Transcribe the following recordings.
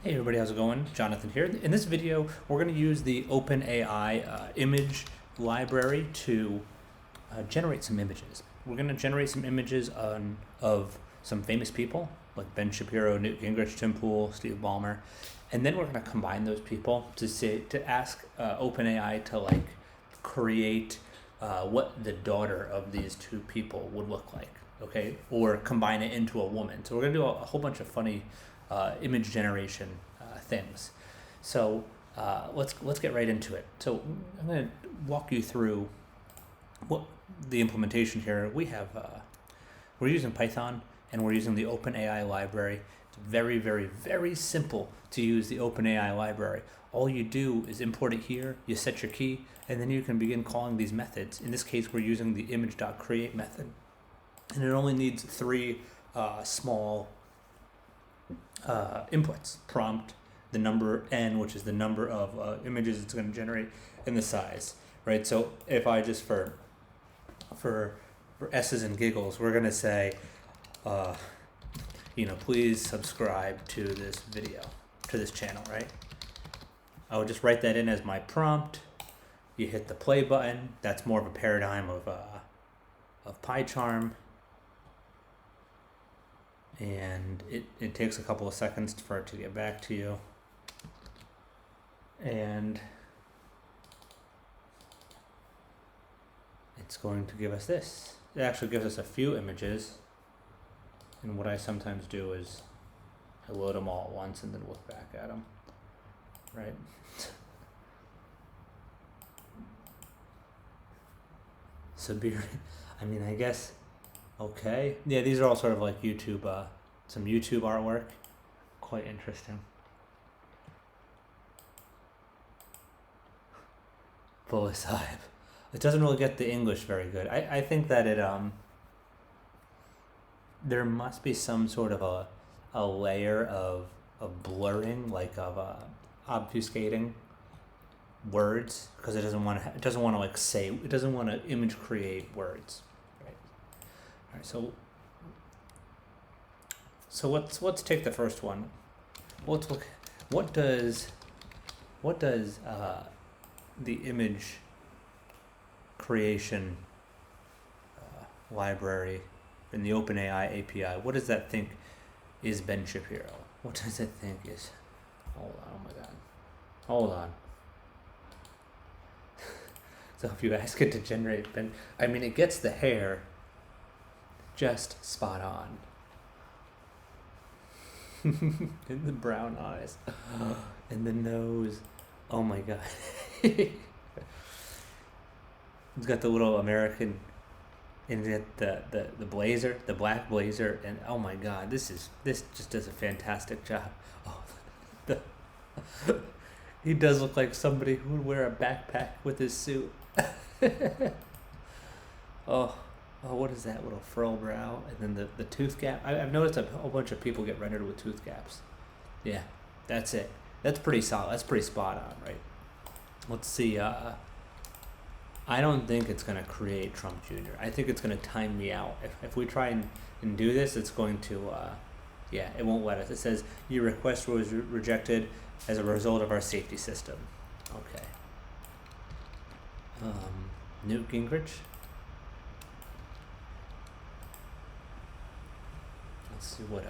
Hey everybody, how's it going? Jonathan here. In this video, we're going to use the OpenAI image library to generate some images. We're going to generate some images of some famous people like Ben Shapiro, Newt Gingrich, Tim Pool, Steve Ballmer, and then we're going to combine those people to ask OpenAI to create what the daughter of these two people would look like, okay, or combine it into a woman. So we're going to do a whole bunch of funny image generation things. So let's get right into it. So I'm going to walk you through what the implementation here. We're using Python and we're using the OpenAI library. It's very, very, very simple to use the OpenAI library. All you do is import it here, you set your key, and then you can begin calling these methods. In this case, we're using the image.create method, and it only needs three small inputs: prompt, the number n, which is the number of images it's going to generate, and the size, right? So if I just for S's and giggles, we're going to say, please subscribe to this video, to this channel, right? I would just write that in as my prompt. You hit the play button. That's more of a paradigm of PyCharm. And it takes a couple of seconds for it to get back to you. And it's going to give us this. It actually gives us a few images. And what I sometimes do is I load them all at once and then look back at them. Right? I guess, okay. Yeah, these are all sort of like YouTube, some YouTube artwork. Quite interesting. Bullis Hive. It doesn't really get the English very good. I think that there must be some sort of a layer of blurring, obfuscating words, because it doesn't want to image create words, right? All right, so let's take the first one. Let's look. What does the image creation library in the OpenAI API, what does that think is Ben Shapiro? What does it think is? Hold on, oh my God. Hold on. So if you ask it to generate it gets the hair just spot on. And the brown eyes. And the nose. Oh my God. It's got the little American, and the blazer, the black blazer, and oh my God, this just does a fantastic job. Oh, he does look like somebody who would wear a backpack with his suit. Oh, what is that little furl brow? And then the tooth gap. I've noticed a whole bunch of people get rendered with tooth gaps. Yeah, that's it. That's pretty solid. That's pretty spot on, right? Let's see. I don't think it's going to create Trump Jr. I think it's going to time me out. If we try and do this, it's going to, it won't let us. It says, your request was rejected as a result of our safety system. Okay. Newt Gingrich. Let's see what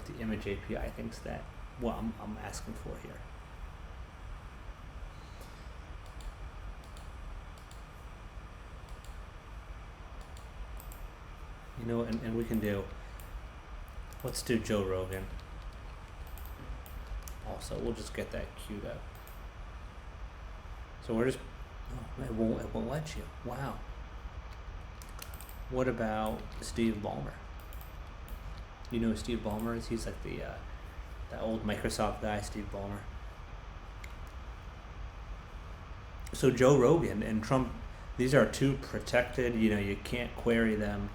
the image API thinks that I'm asking for here. And we can do, let's do Joe Rogan. Also, we'll just get that queued up. So we're just, it won't let you. Wow. What about Steve Ballmer? You know who Steve Ballmer is? He's like the old Microsoft guy, Steve Ballmer. So Joe Rogan and Trump, these are two protected, you can't query them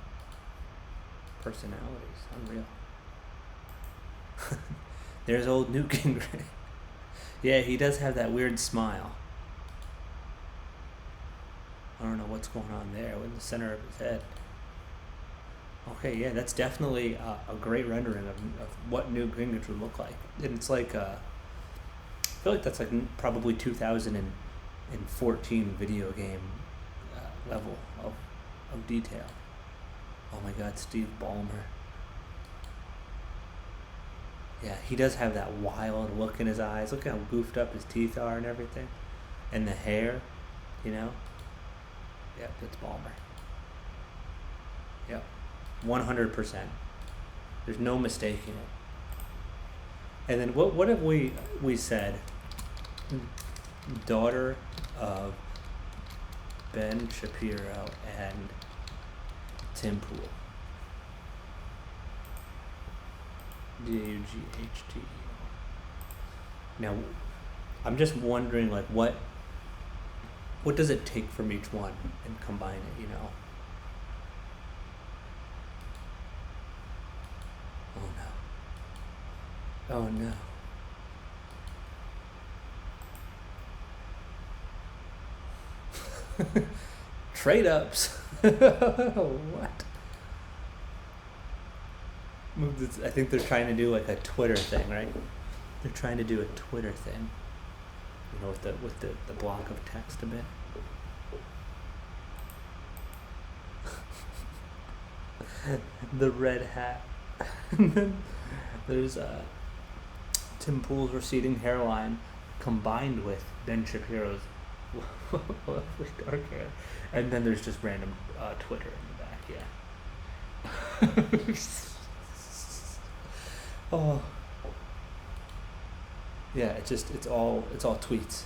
personalities. Unreal. There's old Newt Gingrich. Yeah, he does have that weird smile. I don't know what's going on there in the center of his head. Okay, yeah, that's definitely a great rendering of what Newt Gingrich would look like. And it's like feel like that's like probably 2014 video game level of detail. Oh my God, Steve Ballmer. Yeah, he does have that wild look in his eyes. Look how goofed up his teeth are and everything. And the hair, you know? Yep, it's Ballmer. Yep, 100%. There's no mistaking it. And then what have we said? Daughter of Ben Shapiro and Tim Pool. Daughter. Now, I'm just wondering, like, what does it take from each one and combine it, you know? Oh no. Trade ups. What? I think they're trying to do like a Twitter thing, right? They're trying to do a Twitter thing. You know, with the block of text a bit. The red hat. And then there's Tim Pool's receding hairline combined with Ben Shapiro's dark hair. And then there's just random Twitter in the back, yeah. Oh. Yeah, it's all tweets.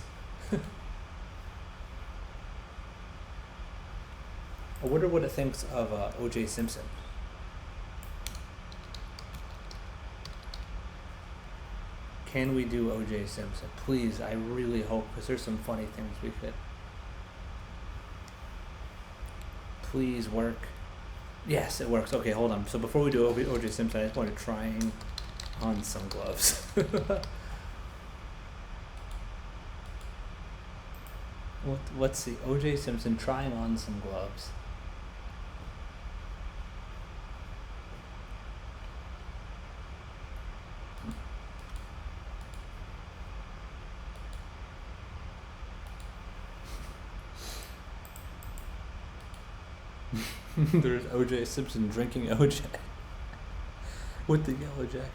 I wonder what it thinks of O.J. Simpson. Can we do O.J. Simpson? Please, I really hope, because there's some funny things we could. Please work. Yes, it works. Okay, hold on. So before we do O.J. Simpson, I just want to try on some gloves. Let's see. O.J. Simpson trying on some gloves. There's O.J. Simpson drinking O.J. with the yellow jacket.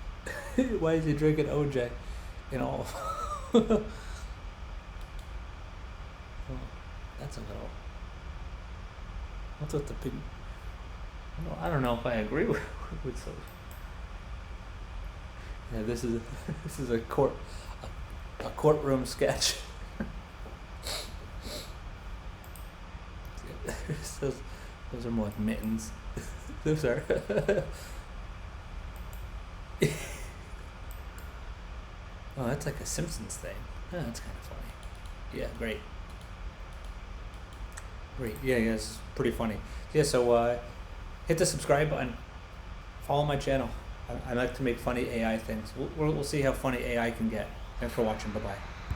Why is he drinking O.J. in all? Oh, that's a little. What's with the big? I don't know if I agree with so. Yeah, this is a courtroom sketch. Those are more like mittens. Those are. Oh, that's like a Simpsons thing. Oh, that's kind of funny. Yeah, great. Great. Yeah, it's pretty funny. Yeah, so hit the subscribe button. Follow my channel. I like to make funny AI things. We'll see how funny AI can get. Thanks for watching. Bye-bye.